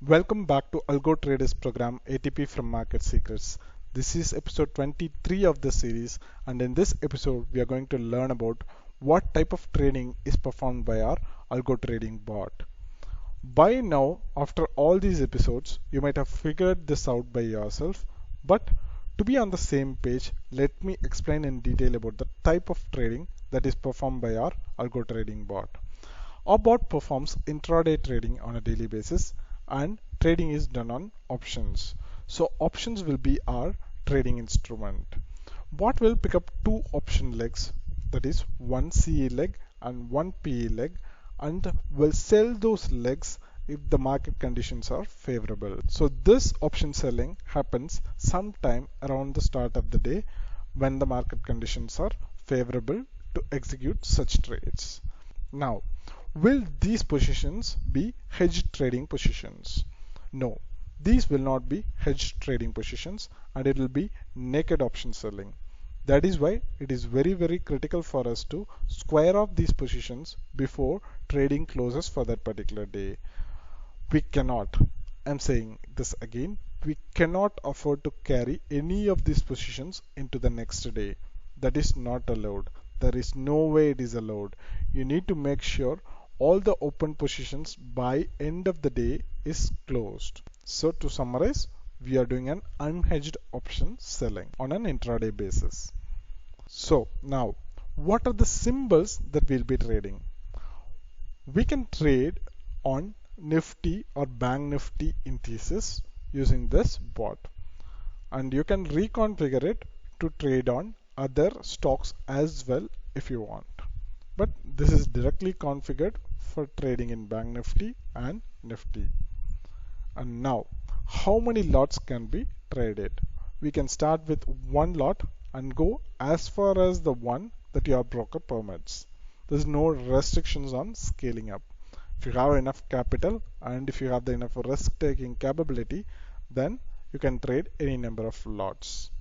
Welcome back to Algo Traders Program ATP from Market Secrets. This is episode 23 of the series, and in this episode we are going to learn about what type of trading is performed by our Algo Trading bot. By now, after all these episodes, you might have figured this out by yourself, but to be on the same page, let me explain in detail about the type of trading that is performed by our Algo Trading bot. Our bot performs intraday trading on a daily basis, and trading is done on options. So options will be our trading instrument. Bot will pick up two option legs, that is one CE leg and one PE leg, and will sell those legs if the market conditions are favorable. So this option selling happens sometime around the start of the day when the market conditions are favorable to execute such trades. Now, will these positions be hedged trading positions? No, these will not be hedged trading positions, and it will be naked option selling. That is why it is very critical for us to square off these positions before trading closes for that particular day. We cannot, I'm saying this again, we cannot afford to carry any of these positions into the next day. That is not allowed. There is no way it is allowed. You need to make sure all the open positions by end of the day is closed. So to summarize, we are doing an unhedged option selling on an intraday basis. So now, what are the symbols that we'll be trading? We can trade on Nifty or Bank Nifty indices using this bot, and you can reconfigure it to trade on other stocks as well if you want. But this is directly configured for trading in Bank Nifty and Nifty. And now, how many lots can be traded? We can start with one lot and go as far as the one that your broker permits. There's no restrictions on scaling up. If you have enough capital and if you have the enough risk taking capability, then you can trade any number of lots.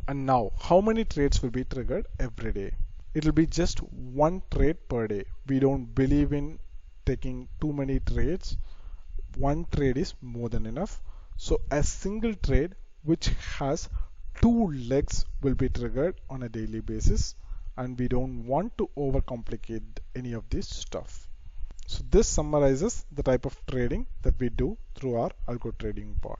And now, how many trades will be triggered every day? It will be just one trade per day. We don't believe in taking too many trades. One trade is more than enough. So a single trade which has two legs will be triggered on a daily basis, and we don't want to overcomplicate any of this stuff. So this summarizes the type of trading that we do through our Algo Trading bot.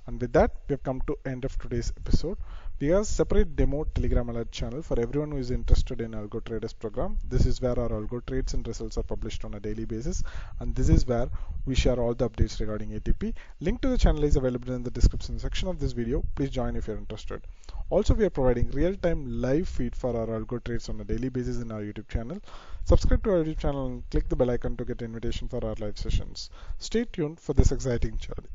And with that, we have come to end of today's episode. We have a separate demo Telegram alert channel for everyone who is interested in Algo Traders Program. This is where our algo trades and results are published on a daily basis, and this is where we share all the updates regarding ATP. Link to the channel is available in the description section of this video. Please join if you're interested. Also, we are providing real-time live feed for our algo trades on a daily basis in our YouTube channel. Subscribe to our YouTube channel and click the bell icon to get invitation for our live sessions. Stay tuned for this exciting journey.